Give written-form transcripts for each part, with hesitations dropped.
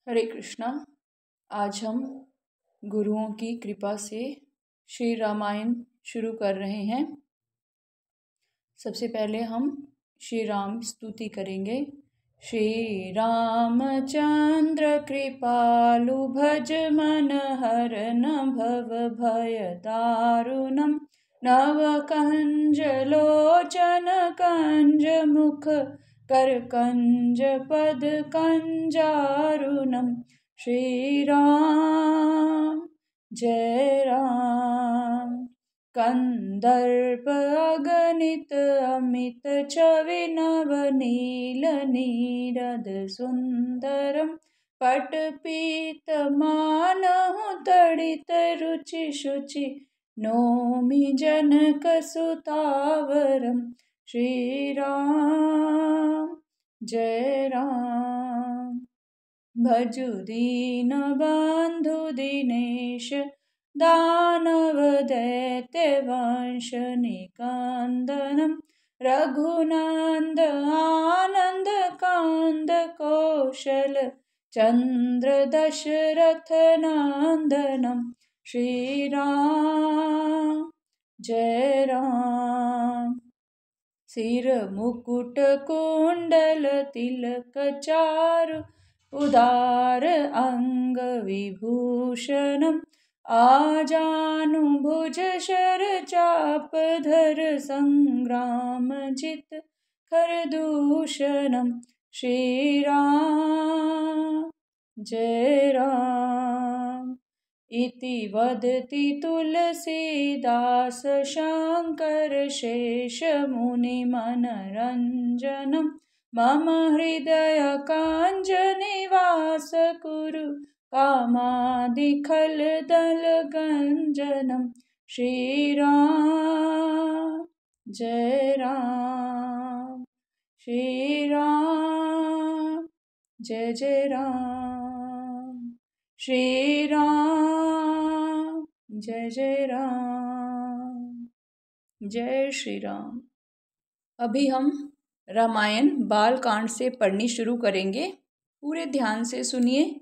हरे कृष्णा। आज हम गुरुओं की कृपा से श्री रामायण शुरू कर रहे हैं। सबसे पहले हम श्री राम स्तुति करेंगे। श्री रामचंद्र कृपालु भज मन हरन भव भय दारुणम नव कंज लोचन कंज मुख कर कंज पद कंजारुणम। श्री राम जय राम। कंदर्प अगणित अमित छवि नव नील नीरद सुंदरम पट पीत मानहु तड़ित रुचि शुचि नौमि जनक सुतावरम। श्री राम जय राम। भजु दीन बंधु दिनेश दानव दैत्य वंश निकंदनम रघुनंद आनंद कांद कौशल चंद्र दशरथ नंदनम। श्री राम जय राम। सिर मुकुट कुंडल तिलक चारु उदार अंग विभूषणम आजानुभुज शर चाप धर संग्राम जित खरदूषणम। श्री राम जय राम। इति वदति तुलसीदास शंकर शेष मुनि मनरंजनम मम हृदय कांज निवास कुरु कामादिखल दल गंजनम। श्री राम जय राम। श्री राम जय जय राम। श्री राम जय जय राम। जय श्री राम। अभी हम रामायण बालकांड से पढ़नी शुरू करेंगे। पूरे ध्यान से सुनिए।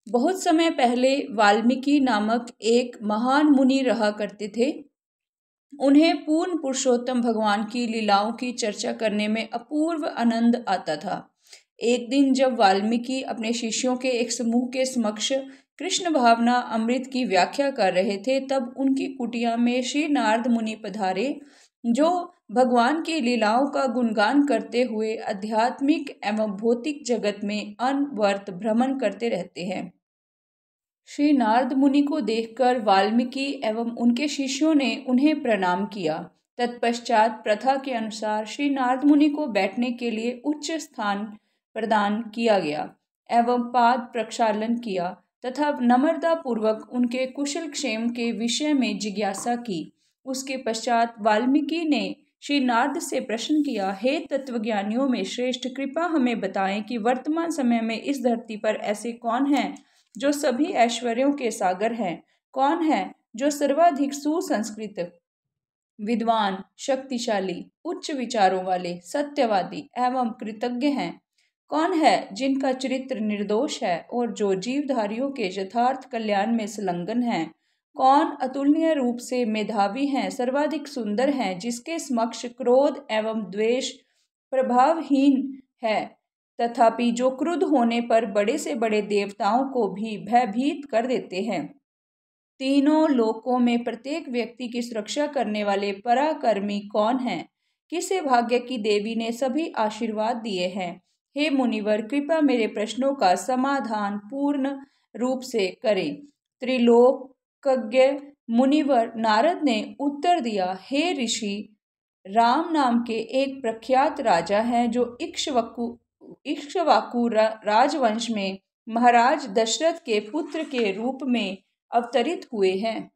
बहुत समय पहले वाल्मीकि नामक एक महान मुनि रहा करते थे। उन्हें पूर्ण पुरुषोत्तम भगवान की लीलाओं की चर्चा करने में अपूर्व आनंद आता था। एक दिन जब वाल्मीकि अपने शिष्यों के एक समूह के समक्ष कृष्ण भावना अमृत की व्याख्या कर रहे थे, तब उनकी कुटिया में श्री नारद मुनि पधारे, जो भगवान की लीलाओं का गुणगान करते हुए आध्यात्मिक एवं भौतिक जगत में अनवरत भ्रमण करते रहते हैं। श्री नारद मुनि को देखकर वाल्मीकि एवं उनके शिष्यों ने उन्हें प्रणाम किया। तत्पश्चात प्रथा के अनुसार श्री नारद मुनि को बैठने के लिए उच्च स्थान प्रदान किया गया एवं पाद प्रक्षालन किया तथा नम्रता पूर्वक उनके कुशल क्षेम के विषय में जिज्ञासा की। उसके पश्चात वाल्मीकि ने श्री नारद से प्रश्न किया, हे तत्वज्ञानियों में श्रेष्ठ, कृपा हमें बताएं कि वर्तमान समय में इस धरती पर ऐसे कौन हैं जो सभी ऐश्वर्यों के सागर हैं? कौन है जो सर्वाधिक सुसंस्कृत, विद्वान, शक्तिशाली, उच्च विचारों वाले, सत्यवादी एवं कृतज्ञ हैं? कौन है जिनका चरित्र निर्दोष है और जो जीवधारियों के यथार्थ कल्याण में संलग्न हैं? कौन अतुलनीय रूप से मेधावी हैं, सर्वाधिक सुंदर हैं, जिसके समक्ष क्रोध एवं द्वेष प्रभावहीन है, तथापि जो क्रुद्ध होने पर बड़े से बड़े देवताओं को भी भयभीत कर देते हैं? तीनों लोकों में प्रत्येक व्यक्ति की सुरक्षा करने वाले पराक्रमी कौन हैं? किसे भाग्य की देवी ने सभी आशीर्वाद दिए हैं? हे मुनिवर, कृपया मेरे प्रश्नों का समाधान पूर्ण रूप से करें। त्रिलोकज्ञ मुनिवर नारद ने उत्तर दिया, हे ऋषि, राम नाम के एक प्रख्यात राजा हैं जो इक्ष्वाकु राजवंश में महाराज दशरथ के पुत्र के रूप में अवतरित हुए हैं।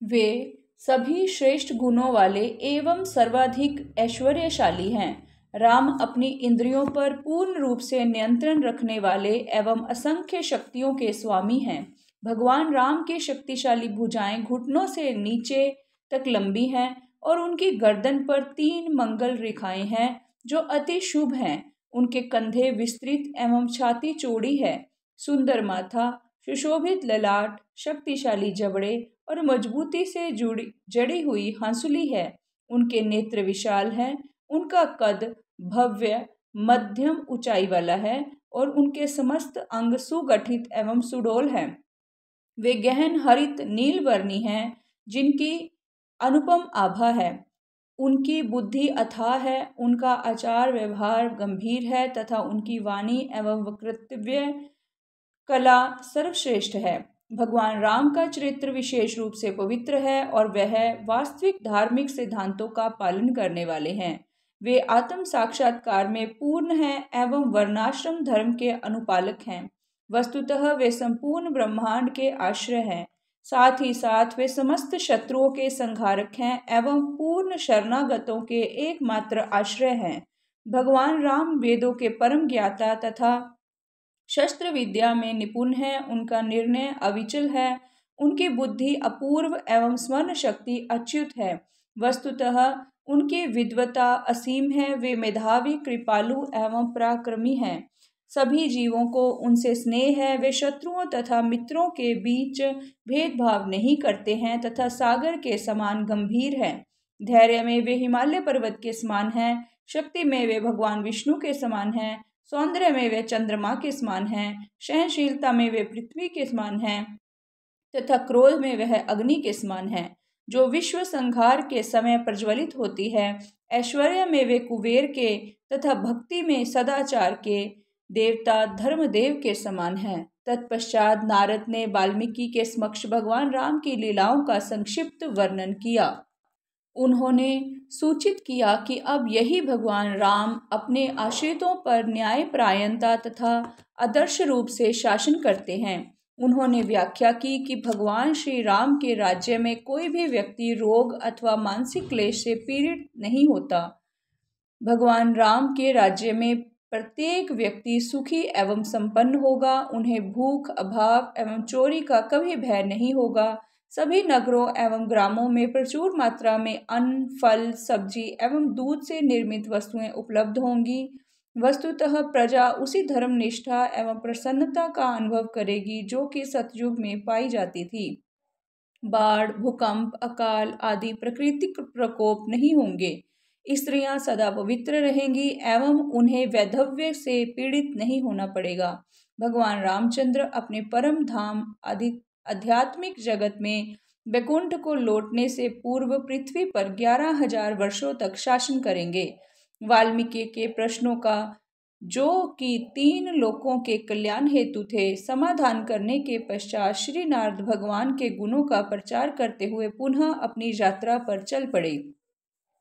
वे सभी श्रेष्ठ गुणों वाले एवं सर्वाधिक ऐश्वर्यशाली हैं। राम अपनी इंद्रियों पर पूर्ण रूप से नियंत्रण रखने वाले एवं असंख्य शक्तियों के स्वामी हैं। भगवान राम की शक्तिशाली भुजाएं घुटनों से नीचे तक लंबी हैं और उनकी गर्दन पर 3 मंगल रेखाएं हैं जो अति शुभ हैं। उनके कंधे विस्तृत एवं छाती चौड़ी है। सुंदर माथा, सुशोभित ललाट, शक्तिशाली जबड़े और मजबूती से जड़ी हुई हंसुली है। उनके नेत्र विशाल हैं, उनका कद भव्य मध्यम ऊंचाई वाला है और उनके समस्त अंग सुगठित एवं सुडौल हैं। वे गहन हरित नील वर्णी हैं, जिनकी अनुपम आभा है। उनकी बुद्धि अथाह है, उनका आचार व्यवहार गंभीर है तथा उनकी वाणी एवं वक्तव्य कला सर्वश्रेष्ठ है। भगवान राम का चरित्र विशेष रूप से पवित्र है और वह वास्तविक धार्मिक सिद्धांतों का पालन करने वाले हैं। वे आत्म साक्षात्कार में पूर्ण हैं एवं वर्णाश्रम धर्म के अनुपालक हैं। वस्तुतः वे संपूर्ण ब्रह्मांड के आश्रय हैं। साथ ही साथ वे समस्त शत्रुओं के संहारक हैं एवं पूर्ण शरणागतों के एकमात्र आश्रय हैं। भगवान राम वेदों के परम ज्ञाता तथा शस्त्र विद्या में निपुण है। उनका निर्णय अविचल है, उनकी बुद्धि अपूर्व एवं स्मरण शक्ति अच्युत है। वस्तुतः उनकी विद्वता असीम है। वे मेधावी, कृपालु एवं पराक्रमी हैं। सभी जीवों को उनसे स्नेह है। वे शत्रुओं तथा मित्रों के बीच भेदभाव नहीं करते हैं तथा सागर के समान गंभीर हैं। धैर्य में वे हिमालय पर्वत के समान हैं। शक्ति में वे भगवान विष्णु के समान हैं। सौंदर्य में वे चंद्रमा के समान हैं। सहनशीलता में वे पृथ्वी के समान हैं तथा क्रोध में वह अग्नि के समान हैं, जो विश्व संहार के समय प्रज्वलित होती है। ऐश्वर्य में वे कुबेर के तथा भक्ति में सदाचार के देवता धर्मदेव के समान हैं। तत्पश्चात नारद ने वाल्मीकि के समक्ष भगवान राम की लीलाओं का संक्षिप्त वर्णन किया। उन्होंने सूचित किया कि अब यही भगवान राम अपने आश्रितों पर न्यायपरायणता तथा आदर्श रूप से शासन करते हैं। उन्होंने व्याख्या की कि भगवान श्री राम के राज्य में कोई भी व्यक्ति रोग अथवा मानसिक क्लेश से पीड़ित नहीं होता। भगवान राम के राज्य में प्रत्येक व्यक्ति सुखी एवं संपन्न होगा। उन्हें भूख, अभाव एवं चोरी का कभी भय नहीं होगा। सभी नगरों एवं ग्रामों में प्रचुर मात्रा में अन्न, फल, सब्जी एवं दूध से निर्मित वस्तुएं उपलब्ध होंगी। वस्तुतः प्रजा उसी धर्मनिष्ठा एवं प्रसन्नता का अनुभव करेगी जो कि सतयुग में पाई जाती थी। बाढ़, भूकंप, अकाल आदि प्राकृतिक प्रकोप नहीं होंगे। स्त्रियां सदा पवित्र रहेंगी एवं उन्हें वैधव्य से पीड़ित नहीं होना पड़ेगा। भगवान रामचंद्र अपने परम धाम आध्यात्मिक जगत में वैकुंठ को लौटने से पूर्व पृथ्वी पर 11,000 वर्षों तक शासन करेंगे। वाल्मीकि के प्रश्नों का, जो कि 3 लोकों के कल्याण हेतु थे, समाधान करने के पश्चात श्री नारद भगवान के गुणों का प्रचार करते हुए पुनः अपनी यात्रा पर चल पड़े।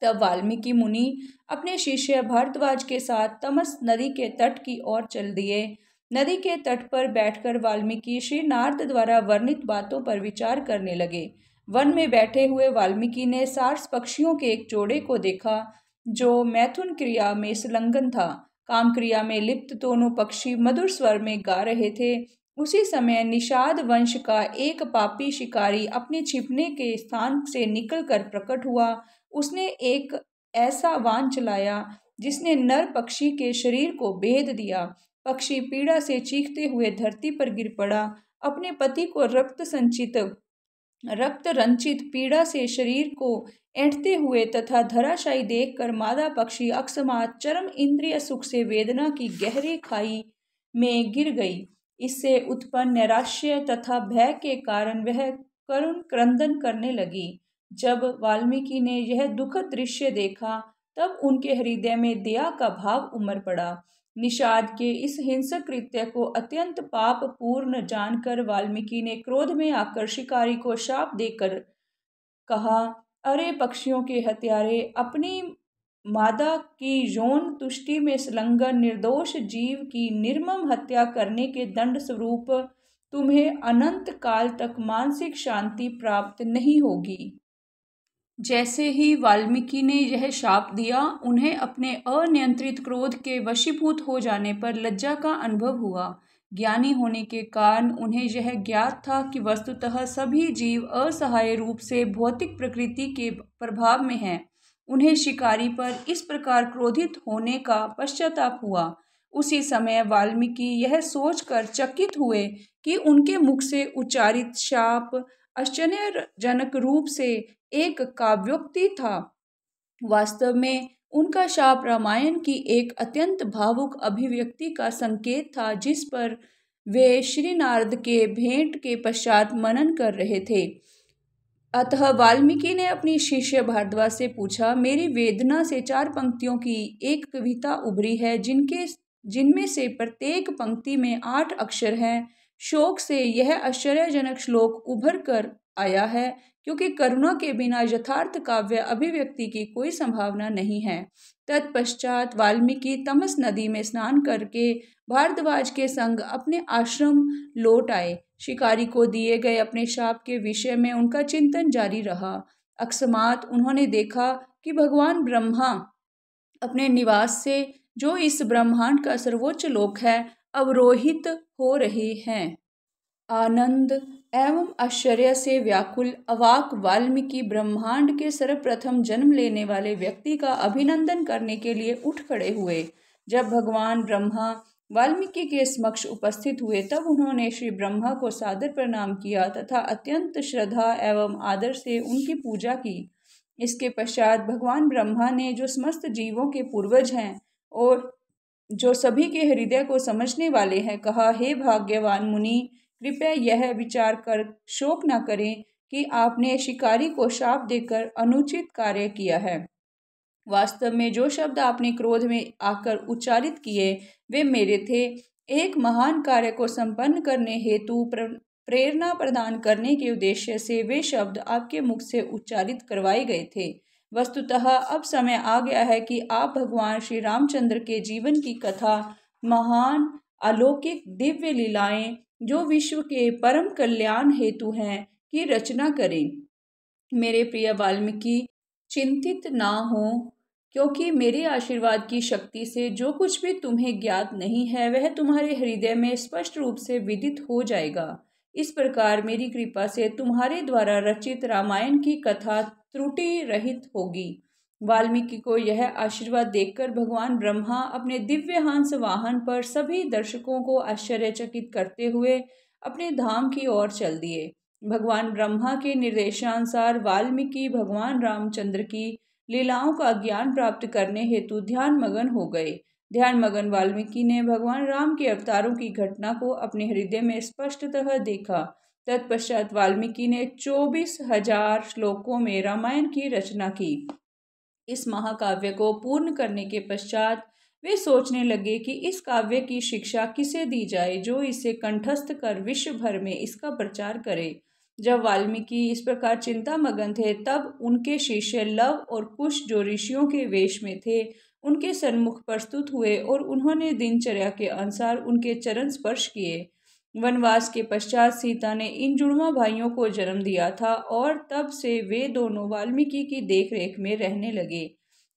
तब वाल्मीकि मुनि अपने शिष्य भारद्वाज के साथ तमस नदी के तट की ओर चल दिए। नदी के तट पर बैठकर वाल्मीकि श्री नारद द्वारा वर्णित बातों पर विचार करने लगे। वन में बैठे हुए वाल्मीकि ने सारस पक्षियों के एक जोड़े को देखा, जो मैथुन क्रिया में संलग्न था। काम क्रिया में लिप्त दोनों पक्षी मधुर स्वर में गा रहे थे। उसी समय निषाद वंश का एक पापी शिकारी अपने छिपने के स्थान से निकलकर प्रकट हुआ। उसने एक ऐसा बाण चलाया जिसने नर पक्षी के शरीर को भेद दिया। पक्षी पीड़ा से चीखते हुए धरती पर गिर पड़ा। अपने पति को रक्त रंचित पीड़ा से शरीर को ऐंठते हुए तथा धराशायी देखकर मादा पक्षी अकस्मात चरम इंद्रिय सुख से वेदना की गहरी खाई में गिर गई। इससे उत्पन्न नैराश्य तथा भय के कारण वह करुण क्रंदन करने लगी। जब वाल्मीकि ने यह दुखद दृश्य देखा, तब उनके हृदय में दया का भाव उमड़ पड़ा। निषाद के इस हिंसक कृत्य को अत्यंत पाप पूर्ण जानकर वाल्मीकि ने क्रोध में आकर शिकारी को शाप देकर कहा, अरे पक्षियों के हत्यारे, अपनी मादा की यौन तुष्टि में संलग्न निर्दोष जीव की निर्मम हत्या करने के दंड स्वरूप तुम्हें अनंत काल तक मानसिक शांति प्राप्त नहीं होगी। जैसे ही वाल्मीकि ने यह शाप दिया, उन्हें अपने अनियंत्रित क्रोध के वशीभूत हो जाने पर लज्जा का अनुभव हुआ। ज्ञानी होने के कारण उन्हें यह ज्ञात था कि वस्तुतः सभी जीव असहाय रूप से भौतिक प्रकृति के प्रभाव में हैं। उन्हें शिकारी पर इस प्रकार क्रोधित होने का पश्चाताप हुआ। उसी समय वाल्मीकि यह सोचकर चकित हुए कि उनके मुख से उच्चारित शाप आश्चर्यजनक रूप से एक काव्योक्ति था। वास्तव में उनका शाप रामायण की एक अत्यंत भावुक अभिव्यक्ति का संकेत था, जिस पर वे श्री नारद के भेंट के पश्चात मनन कर रहे थे। अतः वाल्मीकि ने अपनी शिष्य भारद्वाज से पूछा, मेरी वेदना से 4 पंक्तियों की एक कविता उभरी है, जिनमें से प्रत्येक पंक्ति में 8 अक्षर हैं। शोक से यह आश्चर्यजनक श्लोक उभर कर आया है, क्योंकि करुणा के बिना यथार्थ काव्य अभिव्यक्ति की कोई संभावना नहीं है। तत्पश्चात वाल्मीकि तमस नदी में स्नान करके भारद्वाज के संग अपने आश्रम लौट आए। शिकारी को दिए गए अपने शाप के विषय में उनका चिंतन जारी रहा। अकस्मात उन्होंने देखा कि भगवान ब्रह्मा अपने निवास से, जो इस ब्रह्मांड का सर्वोच्च लोक है, अवरोहित हो रहे हैं। आनंद एवं आश्चर्य से व्याकुल अवाक वाल्मीकि ब्रह्मांड के सर्वप्रथम जन्म लेने वाले व्यक्ति का अभिनंदन करने के लिए उठ खड़े हुए। जब भगवान ब्रह्मा वाल्मीकि के समक्ष उपस्थित हुए, तब उन्होंने श्री ब्रह्मा को सादर प्रणाम किया तथा अत्यंत श्रद्धा एवं आदर से उनकी पूजा की। इसके पश्चात भगवान ब्रह्मा ने, जो समस्त जीवों के पूर्वज हैं और जो सभी के हृदय को समझने वाले हैं, कहा, हे भाग्यवान मुनि, कृपया यह विचार कर शोक न करें कि आपने शिकारी को शाप देकर अनुचित कार्य किया है। वास्तव में जो शब्द आपने क्रोध में आकर उच्चारित किए वे मेरे थे। एक महान कार्य को संपन्न करने हेतु प्रेरणा प्रदान करने के उद्देश्य से वे शब्द आपके मुख से उच्चारित करवाए गए थे। वस्तुतः अब समय आ गया है कि आप भगवान श्री रामचंद्र के जीवन की कथा, महान अलौकिक दिव्य लीलाएं जो विश्व के परम कल्याण हेतु हैं, की रचना करें। मेरे प्रिय वाल्मीकि, चिंतित ना हो, क्योंकि मेरे आशीर्वाद की शक्ति से जो कुछ भी तुम्हें ज्ञात नहीं है वह तुम्हारे हृदय में स्पष्ट रूप से विदित हो जाएगा। इस प्रकार मेरी कृपा से तुम्हारे द्वारा रचित रामायण की कथा त्रुटि रहित होगी। वाल्मीकि को यह आशीर्वाद देखकर भगवान ब्रह्मा अपने दिव्य हंस वाहन पर सभी दर्शकों को आश्चर्यचकित करते हुए अपने धाम की ओर चल दिए। भगवान ब्रह्मा के निर्देशानुसार वाल्मीकि भगवान रामचंद्र की लीलाओं का ज्ञान प्राप्त करने हेतु ध्यान मगन हो गए। ध्यान मगन वाल्मीकि ने भगवान राम के अवतारों की घटना को अपने हृदय में स्पष्टतः देखा। तत्पश्चात वाल्मीकि ने 24,000 श्लोकों में रामायण की रचना की। इस महाकाव्य को पूर्ण करने के पश्चात वे सोचने लगे कि इस काव्य की शिक्षा किसे दी जाए, जो इसे कंठस्थ कर विश्व भर में इसका प्रचार करे। जब वाल्मीकि इस प्रकार चिंता मगन थे, तब उनके शिष्य लव और कुश, जो ऋषियों के वेश में थे, उनके सन्मुख प्रस्तुत हुए और उन्होंने दिनचर्या के अनुसार उनके चरण स्पर्श किए। वनवास के पश्चात सीता ने इन जुड़वा भाइयों को जन्म दिया था और तब से वे दोनों वाल्मीकि की देखरेख में रहने लगे।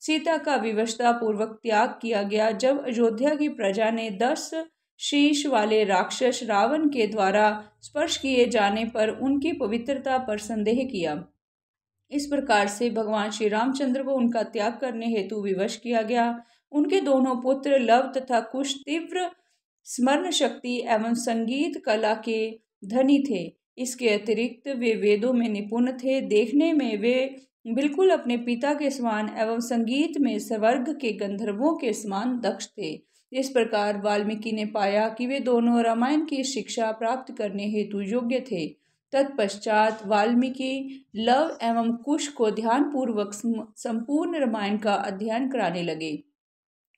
सीता का विवशता पूर्वक त्याग किया गया जब अयोध्या की प्रजा ने 10 शीश वाले राक्षस रावण के द्वारा स्पर्श किए जाने पर उनकी पवित्रता पर संदेह किया। इस प्रकार से भगवान श्री रामचंद्र को उनका त्याग करने हेतु विवश किया गया। उनके दोनों पुत्र लव तथा कुश तीव्र स्मरण शक्ति एवं संगीत कला के धनी थे। इसके अतिरिक्त वे वेदों में निपुण थे। देखने में वे बिल्कुल अपने पिता के समान एवं संगीत में स्वर्ग के गंधर्वों के समान दक्ष थे। इस प्रकार वाल्मीकि ने पाया कि वे दोनों रामायण की शिक्षा प्राप्त करने हेतु योग्य थे। तत्पश्चात वाल्मीकि लव एवं कुश को ध्यानपूर्वक संपूर्ण रामायण का अध्ययन कराने लगे।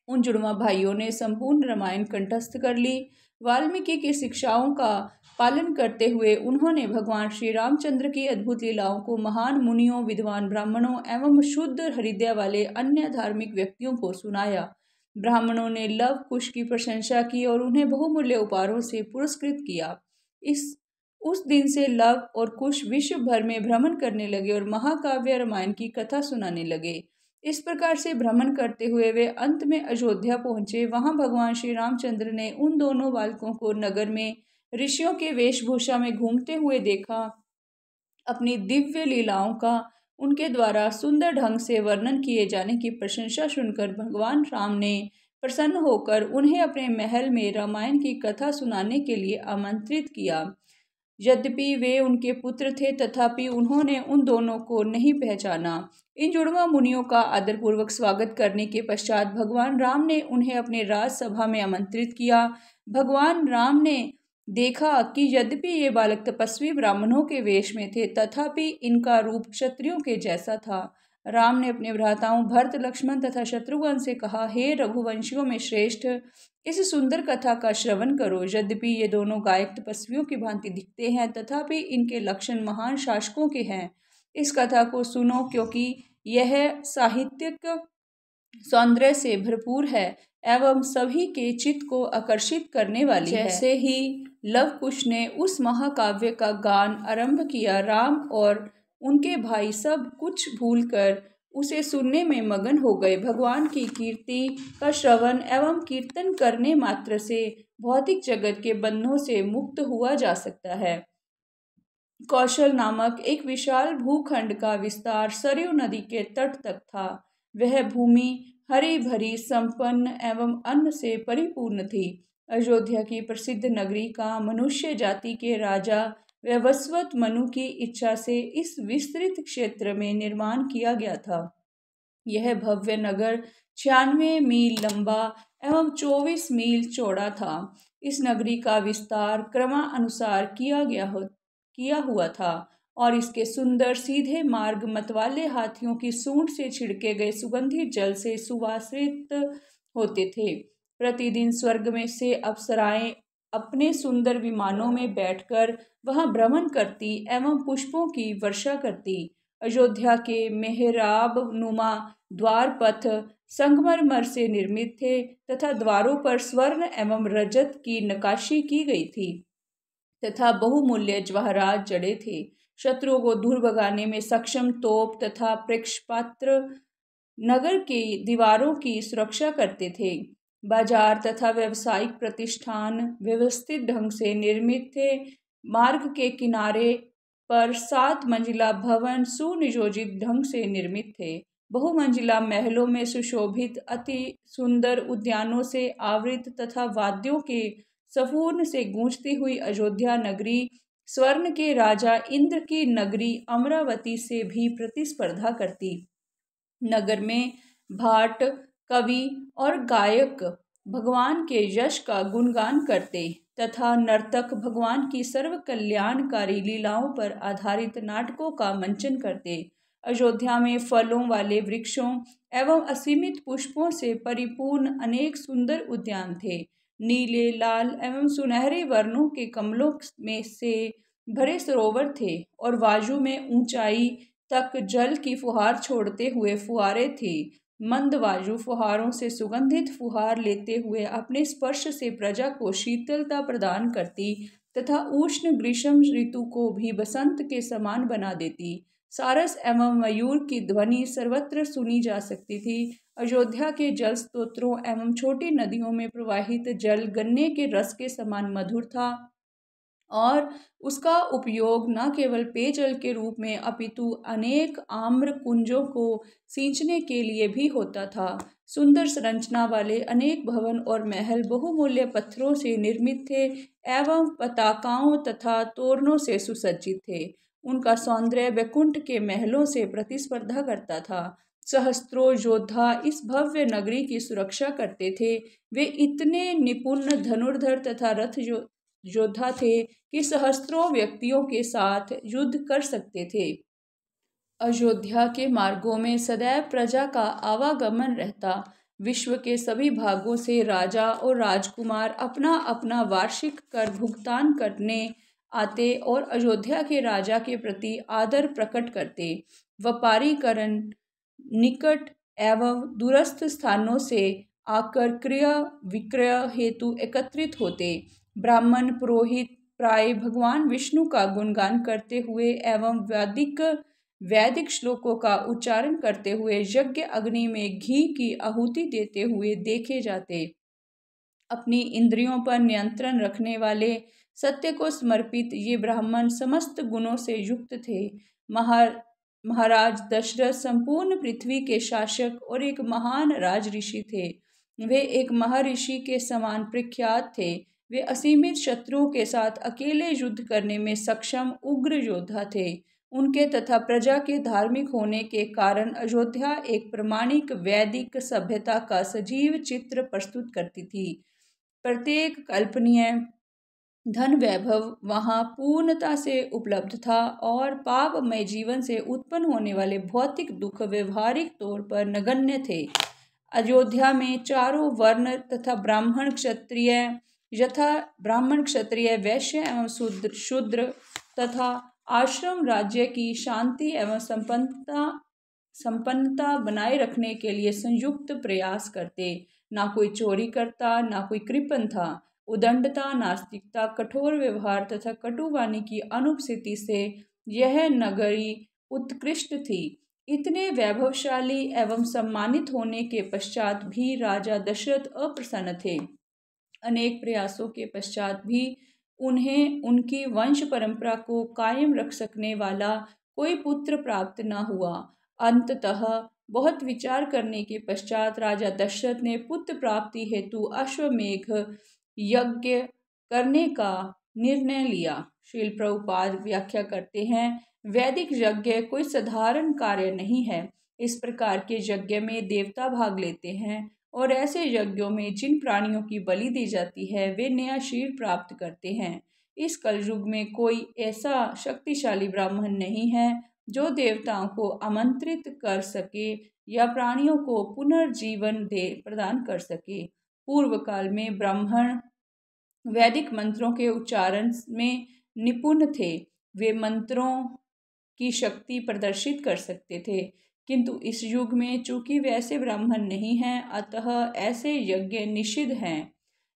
उन जुड़वा भाइयों ने संपूर्ण रामायण कंठस्थ कर ली। वाल्मीकि की शिक्षाओं का पालन करते हुए उन्होंने भगवान श्री रामचंद्र की अद्भुत लीलाओं को महान मुनियों, विद्वान ब्राह्मणों एवं शुद्ध हृदय वाले अन्य धार्मिक व्यक्तियों को सुनाया। ब्राह्मणों ने लव कुश की प्रशंसा की और उन्हें बहुमूल्य उपहारों से पुरस्कृत किया। उस दिन से लव और कुश विश्व भर में भ्रमण करने लगे और महाकाव्य रामायण की कथा सुनाने लगे। इस प्रकार से भ्रमण करते हुए वे अंत में अयोध्या पहुंचे। वहां भगवान श्री रामचंद्र ने उन दोनों बालकों को नगर में ऋषियों के वेशभूषा में घूमते हुए देखा। अपनी दिव्य लीलाओं का उनके द्वारा सुंदर ढंग से वर्णन किए जाने की प्रशंसा सुनकर भगवान राम ने प्रसन्न होकर उन्हें अपने महल में रामायण की कथा सुनाने के लिए आमंत्रित किया। यद्यपि वे उनके पुत्र थे, तथापि उन्होंने उन दोनों को नहीं पहचाना। इन जुड़वा मुनियों का आदरपूर्वक स्वागत करने के पश्चात भगवान राम ने उन्हें अपने राजसभा में आमंत्रित किया। भगवान राम ने देखा कि यद्यपि ये बालक तपस्वी ब्राह्मणों के वेश में थे, तथापि इनका रूप क्षत्रियों के जैसा था। राम ने अपने भ्राताओं भरत, लक्ष्मण तथा शत्रुघ्न से कहा, हे रघुवंशियों में श्रेष्ठ, इस सुंदर कथा का श्रवण करो। यद्यपि ये दोनों गायक तपस्वियों की भांति दिखते हैं, तथापि इनके लक्षण महान शासकों के हैं। इस कथा को सुनो, क्योंकि यह साहित्यिक सौंदर्य से भरपूर है एवं सभी के चित्त को आकर्षित करने वाली है। जैसे ही लव कुश ने उस महाकाव्य का गान आरंभ किया, राम और उनके भाई सब कुछ भूलकर उसे सुनने में मगन हो गए। भगवान की कीर्ति का श्रवण एवं कीर्तन करने मात्र से भौतिक जगत के बंधनों से मुक्त हुआ जा सकता है। कौशल नामक एक विशाल भूखंड का विस्तार सरयू नदी के तट तक था। वह भूमि हरी भरी, संपन्न एवं अन्न से परिपूर्ण थी। अयोध्या की प्रसिद्ध नगरी का मनुष्य जाति के राजा वैवस्वत मनु की इच्छा से इस विस्तृत क्षेत्र में निर्माण किया गया था। यह भव्य नगर 96 मील लंबा एवं 24 मील चौड़ा था। इस नगरी का विस्तार क्रमानुसार किया हुआ था और इसके सुंदर सीधे मार्ग मतवाले हाथियों की सूंड से छिड़के गए सुगंधित जल से सुवासित होते थे। प्रतिदिन स्वर्ग में से अप्सराएं अपने सुंदर विमानों में बैठकर वहां भ्रमण करती एवं पुष्पों की वर्षा करती। अयोध्या के मेहराब नुमा द्वार पथ संगमरमर से निर्मित थे तथा द्वारों पर स्वर्ण एवं रजत की नक्काशी की गई थी तथा बहुमूल्य जवाहरात जड़े थे। शत्रुओं को दूर भगाने में सक्षम तोप तथा प्रेक्षपात्र नगर के दीवारों की सुरक्षा करते थे। बाजार तथा व्यावसायिक प्रतिष्ठान व्यवस्थित ढंग से निर्मित थे। मार्ग के किनारे पर 7 मंजिला भवन सुनियोजित ढंग से निर्मित थे। बहुमंजिला महलों में सुशोभित अति सुंदर उद्यानों से आवृत तथा वाद्यों के सफूर्ण से गूंजती हुई अयोध्या नगरी स्वर्ण के राजा इंद्र की नगरी अमरावती से भी प्रतिस्पर्धा करती। नगर में भाट, कवि और गायक भगवान के यश का गुणगान करते तथा नर्तक भगवान की सर्व कल्याणकारी लीलाओं पर आधारित नाटकों का मंचन करते। अयोध्या में फलों वाले वृक्षों एवं असीमित पुष्पों से परिपूर्ण अनेक सुंदर उद्यान थे। नीले, लाल एवं सुनहरे वर्णों के कमलों में से भरे सरोवर थे और वायु में ऊंचाई तक जल की फुहार छोड़ते हुए फुहारे थे। मंद वायु फुहारों से सुगंधित फुहार लेते हुए अपने स्पर्श से प्रजा को शीतलता प्रदान करती तथा उष्ण ग्रीष्म ऋतु को भी बसंत के समान बना देती। सारस एवं मयूर की ध्वनि सर्वत्र सुनी जा सकती थी। अयोध्या के जल स्तोत्रों एवं छोटी नदियों में प्रवाहित जल गन्ने के रस के समान मधुर था और उसका उपयोग न केवल पेयजल के रूप में अपितु अनेक आम्र कुंजों को सींचने के लिए भी होता था। सुंदर संरचना वाले अनेक भवन और महल बहुमूल्य पत्थरों से निर्मित थे एवं पताकाओं तथा तोरणों से सुसज्जित थे। उनका सौंदर्य वैकुंठ के महलों से प्रतिस्पर्धा करता था। सहस्त्रों योद्धा इस भव्य नगरी की सुरक्षा करते थे। वे इतने निपुण धनुर्धर तथा रथ योद्धा थे कि सहस्त्रों व्यक्तियों के साथ युद्ध कर सकते थे। अयोध्या के मार्गों में सदैव प्रजा का आवागमन रहता। विश्व के सभी भागों से राजा और राजकुमार अपना अपना वार्षिक कर भुगतान करने आते और अयोध्या के राजा के प्रति आदर प्रकट करते। व्यापारीकरण निकट एवं दूरस्थ स्थानों से आकर क्रय विक्रय हेतु एकत्रित होते। ब्राह्मण पुरोहित प्राय भगवान विष्णु का गुणगान करते हुए एवं वैदिक श्लोकों का उच्चारण करते हुए यज्ञ अग्नि में घी की आहुति देते हुए देखे जाते। अपनी इंद्रियों पर नियंत्रण रखने वाले सत्य को समर्पित ये ब्राह्मण समस्त गुणों से युक्त थे। महाराज दशरथ संपूर्ण पृथ्वी के शासक और एक महान राज ऋषि थे। वे एक महर्षि के समान प्रख्यात थे। वे असीमित शत्रुओं के साथ अकेले युद्ध करने में सक्षम उग्र योद्धा थे। उनके तथा प्रजा के धार्मिक होने के कारण अयोध्या एक प्रामाणिक वैदिक सभ्यता का सजीव चित्र प्रस्तुत करती थी। प्रत्येक कल्पनीय धन वैभव वहाँ पूर्णता से उपलब्ध था और पापमय जीवन से उत्पन्न होने वाले भौतिक दुख व्यवहारिक तौर पर नगण्य थे। अयोध्या में चारों वर्ण तथा ब्राह्मण क्षत्रिय वैश्य एवं शूद्र तथा आश्रम राज्य की शांति एवं संपन्नता बनाए रखने के लिए संयुक्त प्रयास करते। ना कोई चोरी करता, ना कोई कृपण था। उदंडता, नास्तिकता, कठोर व्यवहार तथा कटुवाणी की अनुपस्थिति से यह नगरी उत्कृष्ट थी। इतने वैभवशाली एवं सम्मानित होने के पश्चात भी राजा दशरथ अप्रसन्न थे। अनेक प्रयासों के पश्चात भी उन्हें उनकी वंश परंपरा को कायम रख सकने वाला कोई पुत्र प्राप्त न हुआ। अंततः बहुत विचार करने के पश्चात राजा दशरथ ने पुत्र प्राप्ति हेतु अश्वमेध यज्ञ करने का निर्णय लिया। श्रील प्रभुपाद व्याख्या करते हैं, वैदिक यज्ञ कोई साधारण कार्य नहीं है। इस प्रकार के यज्ञ में देवता भाग लेते हैं और ऐसे यज्ञों में जिन प्राणियों की बलि दी जाती है वे नया शरीर प्राप्त करते हैं। इस कलयुग में कोई ऐसा शक्तिशाली ब्राह्मण नहीं है जो देवताओं को आमंत्रित कर सके या प्राणियों को पुनर्जीवन प्रदान कर सके। पूर्व काल में ब्राह्मण वैदिक मंत्रों के उच्चारण में निपुण थे। वे मंत्रों की शक्ति प्रदर्शित कर सकते थे, किंतु इस युग में चूंकि वैसे ब्राह्मण नहीं हैं, अतः ऐसे यज्ञ निषिद्ध हैं।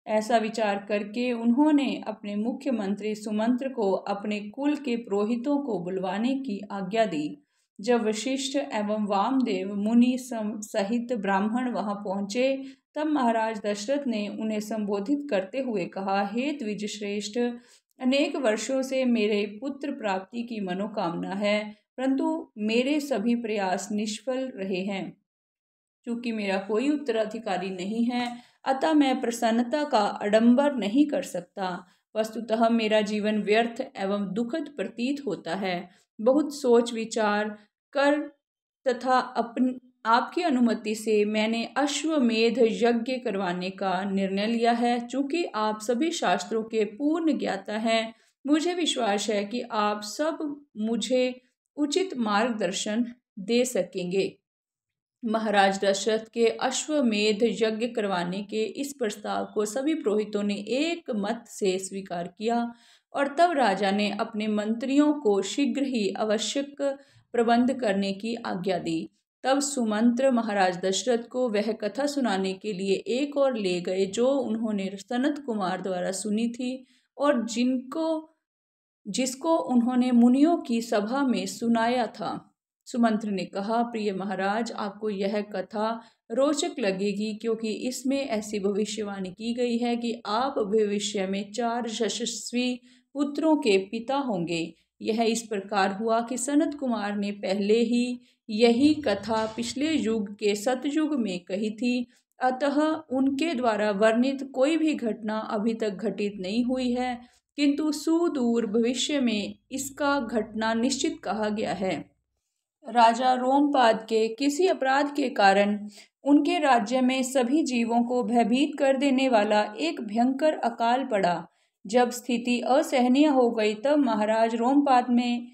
ऐसा विचार करके उन्होंने अपने मुख्य मंत्री सुमंत्र को अपने कुल के पुरोहितों को बुलवाने की आज्ञा दी। जब वशिष्ठ एवं वामदेव मुनि सहित ब्राह्मण वहां पहुंचे, तब महाराज दशरथ ने उन्हें संबोधित करते हुए कहा, हे द्विज श्रेष्ठ, अनेक वर्षों से मेरे पुत्र प्राप्ति की मनोकामना है, परंतु मेरे सभी प्रयास निष्फल रहे हैं। क्योंकि मेरा कोई उत्तराधिकारी नहीं है, अतः मैं प्रसन्नता का आडंबर नहीं कर सकता। वस्तुतः मेरा जीवन व्यर्थ एवं दुखद प्रतीत होता है। बहुत सोच विचार कर तथा आपकी अनुमति से मैंने अश्वमेध यज्ञ करवाने का निर्णय लिया है। चूंकि आप सभी शास्त्रों के पूर्ण ज्ञाता हैं, मुझे विश्वास है कि आप सब मुझे उचित मार्गदर्शन दे सकेंगे। महाराज दशरथ के अश्वमेध यज्ञ करवाने के इस प्रस्ताव को सभी पुरोहितों ने एक मत से स्वीकार किया और तब राजा ने अपने मंत्रियों को शीघ्र ही आवश्यक प्रबंध करने की आज्ञा दी। तब सुमंत्र महाराज दशरथ को वह कथा सुनाने के लिए एक और ले गए जो उन्होंने सनत कुमार द्वारा सुनी थी और जिसको उन्होंने मुनियों की सभा में सुनाया था। सुमंत्र ने कहा, प्रिय महाराज, आपको यह कथा रोचक लगेगी क्योंकि इसमें ऐसी भविष्यवाणी की गई है कि आप भविष्य में 4 यशस्वी पुत्रों के पिता होंगे। यह इस प्रकार हुआ कि सनत कुमार ने पहले ही यही कथा पिछले युग के सतयुग में कही थी, अतः उनके द्वारा वर्णित कोई भी घटना अभी तक घटित नहीं हुई है, किंतु सुदूर भविष्य में इसका घटना निश्चित कहा गया है। राजा रोमपाद के किसी अपराध के कारण उनके राज्य में सभी जीवों को भयभीत कर देने वाला एक भयंकर अकाल पड़ा। जब स्थिति असहनीय हो गई, तब महाराज रोमपाद में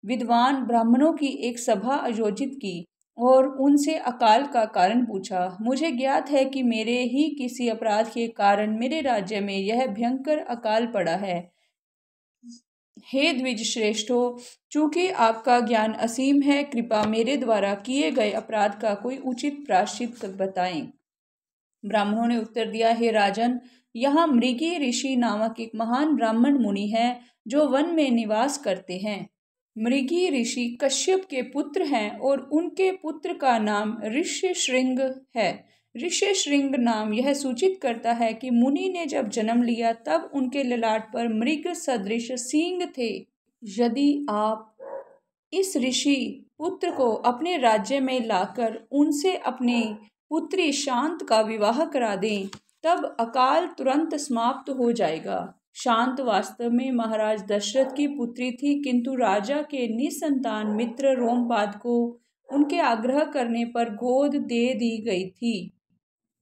विद्वान ब्राह्मणों की एक सभा आयोजित की और उनसे अकाल का कारण पूछा। मुझे ज्ञात है कि मेरे ही किसी अपराध के कारण मेरे राज्य में यह भयंकर अकाल पड़ा है। हे द्विज श्रेष्ठो, चूंकि आपका ज्ञान असीम है, कृपा मेरे द्वारा किए गए अपराध का कोई उचित प्रायश्चित बताएं। ब्राह्मणों ने उत्तर दिया, हे राजन, यहाँ मृगी ऋषि नामक एक महान ब्राह्मण मुनि है जो वन में निवास करते हैं। मृगी ऋषि कश्यप के पुत्र हैं और उनके पुत्र का नाम ऋष्यशृंग है। ऋष्यशृंग नाम यह सूचित करता है कि मुनि ने जब जन्म लिया तब उनके ललाट पर मृग सदृश सींग थे। यदि आप इस ऋषि पुत्र को अपने राज्य में लाकर उनसे अपने पुत्री शांत का विवाह करा दें, तब अकाल तुरंत समाप्त हो जाएगा। शांत वास्तव में महाराज दशरथ की पुत्री थी, किंतु राजा के निसंतान मित्र रोमपाद को उनके आग्रह करने पर गोद दे दी गई थी।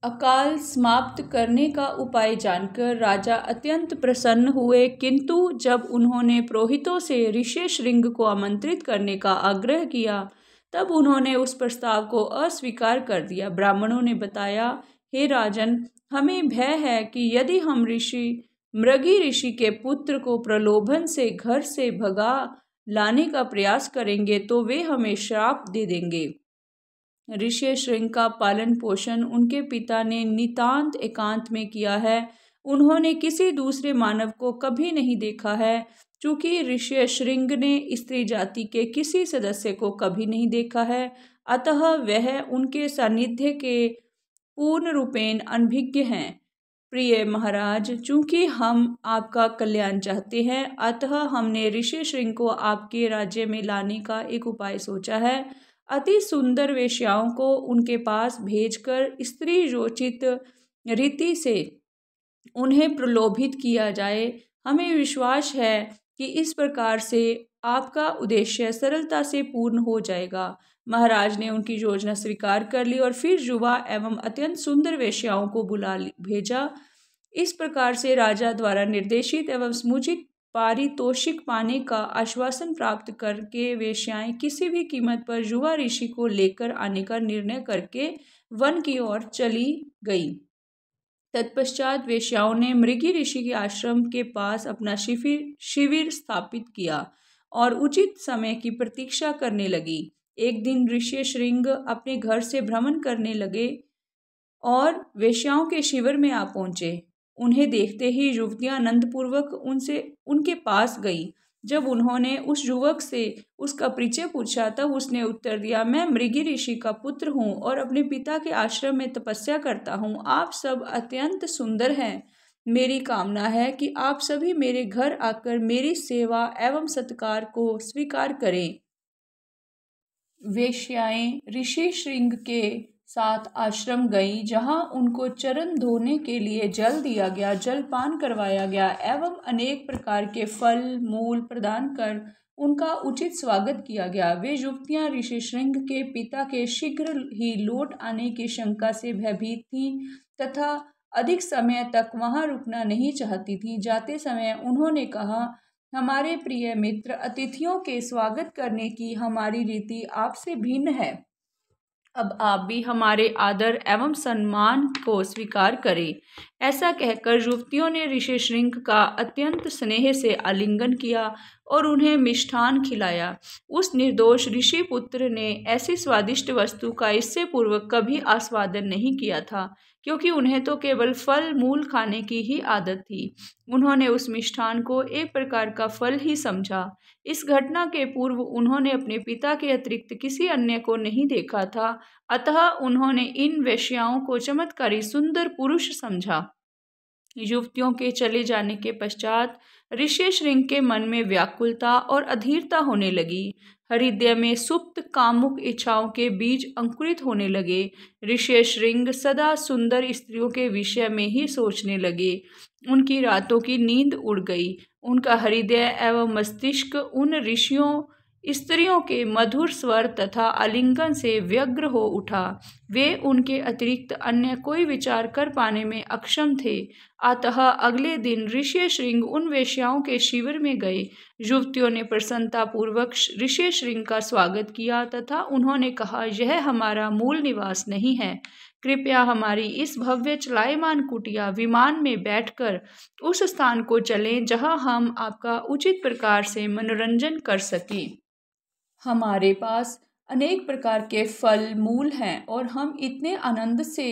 अकाल समाप्त करने का उपाय जानकर राजा अत्यंत प्रसन्न हुए, किंतु जब उन्होंने पुरोहितों से ऋष्यशृंग को आमंत्रित करने का आग्रह किया, तब उन्होंने उस प्रस्ताव को अस्वीकार कर दिया। ब्राह्मणों ने बताया, हे राजन, हमें भय है कि यदि हम मृगी ऋषि के पुत्र को प्रलोभन से घर से भगा लाने का प्रयास करेंगे तो वे हमें श्राप दे देंगे। ऋष्यशृंग का पालन पोषण उनके पिता ने नितांत एकांत में किया है। उन्होंने किसी दूसरे मानव को कभी नहीं देखा है। चूंकि ऋष्यशृंग ने स्त्री जाति के किसी सदस्य को कभी नहीं देखा है, अतः वह उनके सानिध्य के पूर्ण रूपेण अनभिज्ञ हैं। प्रिय महाराज, चूंकि हम आपका कल्याण चाहते हैं, अतः हमने ऋष्यशृंग को आपके राज्य में लाने का एक उपाय सोचा है। अति सुंदर वेश्याओं को उनके पास भेजकर स्त्री रोचित रीति से उन्हें प्रलोभित किया जाए। हमें विश्वास है कि इस प्रकार से आपका उद्देश्य सरलता से पूर्ण हो जाएगा। महाराज ने उनकी योजना स्वीकार कर ली और फिर युवा एवं अत्यंत सुंदर वेश्याओं को बुला भेजा। इस प्रकार से राजा द्वारा निर्देशित एवं समुचित पारितोषिक पाने का आश्वासन प्राप्त करके वेश्याएं किसी भी कीमत पर युवा ऋषि को लेकर आने का निर्णय करके वन की ओर चली गई। तत्पश्चात वेश्याओं ने मृगी ऋषि के आश्रम के पास अपना शिविर स्थापित किया और उचित समय की प्रतीक्षा करने लगी। एक दिन ऋष्यशृंग अपने घर से भ्रमण करने लगे और वेश्याओं के शिविर में आ पहुंचे। उन्हें देखते ही युवतियां आनंदपूर्वक उनके पास गई। जब उन्होंने उस युवक से उसका परिचय पूछा, तब उसने उत्तर दिया, मैं मृगी ऋषि का पुत्र हूँ और अपने पिता के आश्रम में तपस्या करता हूँ। आप सब अत्यंत सुंदर हैं। मेरी कामना है कि आप सभी मेरे घर आकर मेरी सेवा एवं सत्कार को स्वीकार करें। वेश्याएं ऋष्यशृंग के साथ आश्रम गई, जहां उनको चरण धोने के लिए जल दिया गया, जलपान करवाया गया एवं अनेक प्रकार के फल मूल प्रदान कर उनका उचित स्वागत किया गया। वे युवतियां ऋष्यशृंग के पिता के शीघ्र ही लौट आने की शंका से भयभीत थीं तथा अधिक समय तक वहां रुकना नहीं चाहती थीं। जाते समय उन्होंने कहा, हमारे प्रिय मित्र, अतिथियों के स्वागत करने की हमारी रीति आपसे भिन्न है। अब आप भी हमारे आदर एवं सम्मान को स्वीकार करें। ऐसा कहकर युवतियों ने ऋष्यशृंग का अत्यंत स्नेह से आलिंगन किया और उन्हें मिष्ठान खिलाया। उस निर्दोष ऋषि पुत्र ने ऐसी स्वादिष्ट वस्तु का इससे पूर्व कभी आस्वादन नहीं किया था, क्योंकि उन्हें तो केवल फल मूल खाने की ही आदत थी। उन्होंने उस मिष्ठान को एक प्रकार का फल ही समझा। इस घटना के पूर्व उन्होंने अपने पिता के अतिरिक्त किसी अन्य को नहीं देखा था, अतः उन्होंने इन वेश्याओं को चमत्कारी सुंदर पुरुष समझा। युवतियों के चले जाने के पश्चात ऋष्यशृंग के मन में व्याकुलता और अधीरता होने लगी। हृदय में सुप्त कामुक इच्छाओं के बीज अंकुरित होने लगे। ऋष्यशृंग सदा सुंदर स्त्रियों के विषय में ही सोचने लगे। उनकी रातों की नींद उड़ गई। उनका हृदय एवं मस्तिष्क उन स्त्रियों के मधुर स्वर तथा आलिंगन से व्यग्र हो उठा। वे उनके अतिरिक्त अन्य कोई विचार कर पाने में अक्षम थे। अतः अगले दिन ऋष्यशृंग उन वेश्याओं के शिविर में गए। युवतियों ने प्रसन्नतापूर्वक ऋष्यशृंग का स्वागत किया तथा उन्होंने कहा, यह हमारा मूल निवास नहीं है। कृपया हमारी इस भव्य चलायमान कुटिया विमान में बैठकर उस स्थान को चलें जहां हम आपका उचित प्रकार से मनोरंजन कर सकें। हमारे पास अनेक प्रकार के फल मूल हैं और हम इतने आनंद से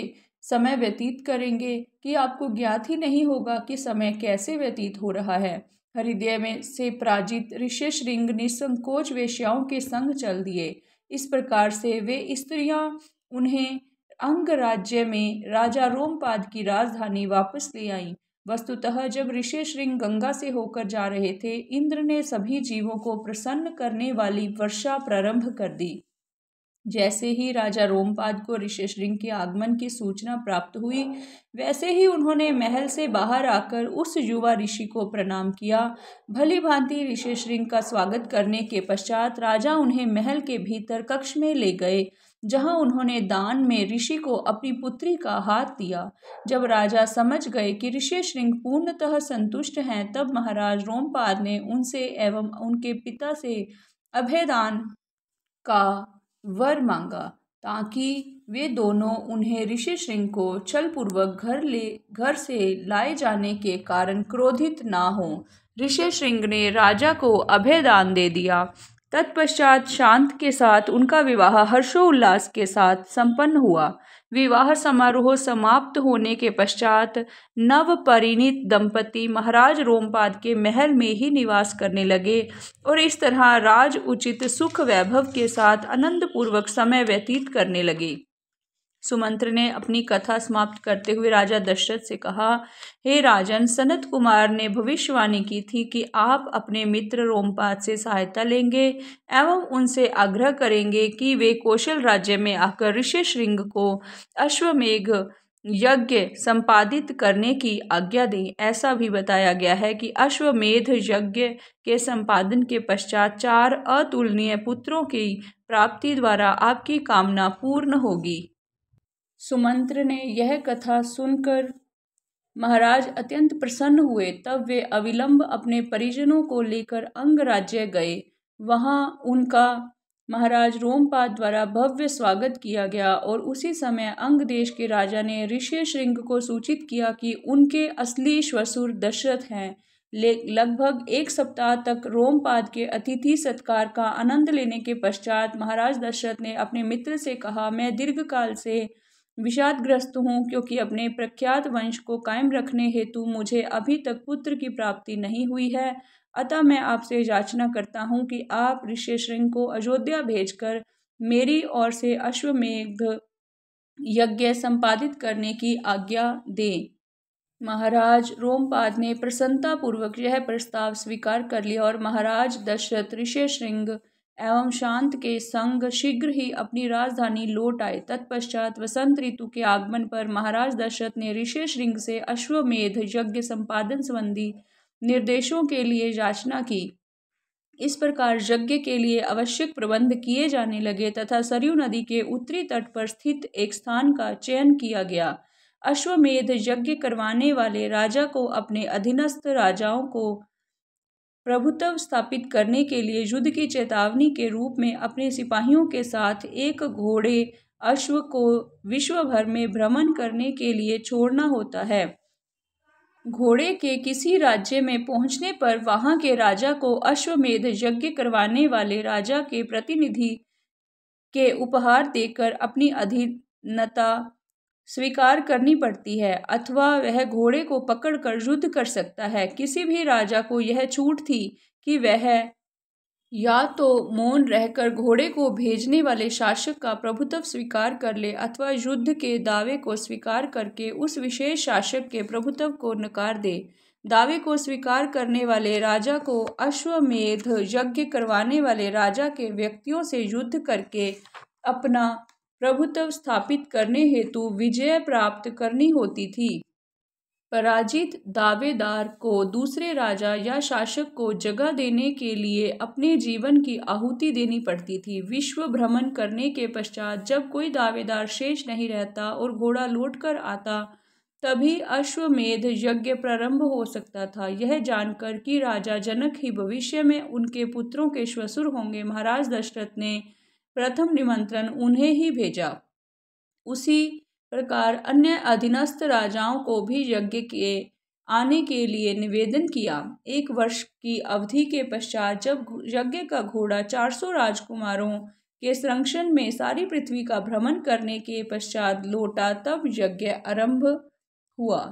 समय व्यतीत करेंगे कि आपको ज्ञात ही नहीं होगा कि समय कैसे व्यतीत हो रहा है। हृदय में से पराजित ऋष्यशृंग निसंकोच वेश्याओं के संग चल दिए। इस प्रकार से वे स्त्रियां उन्हें अंगराज्य में राजा रोमपाद की राजधानी वापस ले आईं। वस्तुतः जब ऋष्यशृंग गंगा से होकर जा रहे थे, इंद्र ने सभी जीवों को प्रसन्न करने वाली वर्षा प्रारंभ कर दी। जैसे ही राजा रोमपाद को ऋष्यशृंग के आगमन की सूचना प्राप्त हुई, वैसे ही उन्होंने महल से बाहर आकर उस युवा ऋषि को प्रणाम किया। भली भांति ऋष्यशृंग का स्वागत करने के पश्चात राजा उन्हें महल के भीतर कक्ष में ले गए, जहां उन्होंने दान में ऋषि को अपनी पुत्री का हाथ दिया। जब राजा समझ गए कि ऋष्यशृंग पूर्णतः संतुष्ट हैं, तब महाराज रोमपाद ने उनसे एवं उनके पिता से अभयदान का वर मांगा, ताकि वे दोनों उन्हें ऋष्यशृंग को छलपूर्वक घर से लाए जाने के कारण क्रोधित ना हो। ऋष्यशृंग ने राजा को अभयदान दे दिया। तत्पश्चात शांत के साथ उनका विवाह हर्षोल्लास के साथ संपन्न हुआ। विवाह समारोह समाप्त होने के पश्चात नवपरिणीत दंपति महाराज रोमपाद के महल में ही निवास करने लगे और इस तरह राज उचित सुख वैभव के साथ आनंद पूर्वक समय व्यतीत करने लगे। सुमंत्र ने अपनी कथा समाप्त करते हुए राजा दशरथ से कहा, हे राजन, सनत कुमार ने भविष्यवाणी की थी कि आप अपने मित्र रोमपाद से सहायता लेंगे एवं उनसे आग्रह करेंगे कि वे कौशल राज्य में आकर ऋष्यशृंग को अश्वमेघ यज्ञ संपादित करने की आज्ञा दें। ऐसा भी बताया गया है कि अश्वमेध यज्ञ के संपादन के पश्चात 4 अतुलनीय पुत्रों की प्राप्ति द्वारा आपकी कामना पूर्ण होगी। सुमंत्र ने यह कथा सुनकर महाराज अत्यंत प्रसन्न हुए। तब वे अविलंब अपने परिजनों को लेकर अंगराज्य गए। वहां उनका महाराज रोमपाद द्वारा भव्य स्वागत किया गया और उसी समय अंग देश के राजा ने ऋष्यशृंग को सूचित किया कि उनके असली श्वशुर दशरथ हैं। लगभग 1 सप्ताह तक रोमपाद के अतिथि सत्कार का आनंद लेने के पश्चात महाराज दशरथ ने अपने मित्र से कहा, मैं दीर्घकाल से विषादग्रस्त हूँ, क्योंकि अपने प्रख्यात वंश को कायम रखने हेतु मुझे अभी तक पुत्र की प्राप्ति नहीं हुई है। अतः मैं आपसे याचना करता हूँ कि आप ऋष्यशृंग को अयोध्या भेजकर मेरी ओर से अश्वमेध यज्ञ संपादित करने की आज्ञा दें। महाराज रोमपाद ने प्रसन्नतापूर्वक यह प्रस्ताव स्वीकार कर लिया और महाराज दशरथ ऋष्यशृंग एवं शांत के संग शीघ्र ही अपनी राजधानी लौट आए। तत्पश्चात वसंत ऋतु के आगमन पर महाराज दशरथ ने ऋष्यशृंग से अश्वमेध यज्ञ संपादन संबंधी निर्देशों के लिए याचना की। इस प्रकार यज्ञ के लिए आवश्यक प्रबंध किए जाने लगे तथा सरयू नदी के उत्तरी तट पर स्थित एक स्थान का चयन किया गया। अश्वमेध यज्ञ करवाने वाले राजा को अपने अधीनस्थ राजाओं को प्रभुत्व स्थापित करने के लिए युद्ध की चेतावनी के रूप में अपने सिपाहियों के साथ एक घोड़े अश्व को विश्व भर में भ्रमण करने के लिए छोड़ना होता है। घोड़े के किसी राज्य में पहुंचने पर वहां के राजा को अश्वमेध यज्ञ करवाने वाले राजा के प्रतिनिधि के उपहार देकर अपनी अधीनता स्वीकार करनी पड़ती है, अथवा वह घोड़े को पकड़कर युद्ध कर सकता है। किसी भी राजा को यह छूट थी कि वह या तो मौन रहकर घोड़े को भेजने वाले शासक का प्रभुत्व स्वीकार कर ले अथवा युद्ध के दावे को स्वीकार करके उस विशेष शासक के प्रभुत्व को नकार दे। दावे को स्वीकार करने वाले राजा को अश्वमेध यज्ञ करवाने वाले राजा के व्यक्तियों से युद्ध करके अपना प्रभुत्व स्थापित करने हेतु विजय प्राप्त करनी होती थी। पराजित दावेदार को दूसरे राजा या शासक को जगह देने के लिए अपने जीवन की आहुति देनी पड़ती थी। विश्व भ्रमण करने के पश्चात जब कोई दावेदार शेष नहीं रहता और घोड़ा लौटकर आता, तभी अश्वमेध यज्ञ प्रारंभ हो सकता था। यह जानकर कि राजा जनक ही भविष्य में उनके पुत्रों के श्वशुर होंगे, महाराज दशरथ ने प्रथम निमंत्रण उन्हें ही भेजा। उसी प्रकार अन्य अधीनस्थ राजाओं को भी यज्ञ के आने के लिए निवेदन किया। 1 वर्ष की अवधि के पश्चात जब यज्ञ का घोड़ा 400 राजकुमारों के संरक्षण में सारी पृथ्वी का भ्रमण करने के पश्चात लौटा, तब यज्ञ आरंभ हुआ।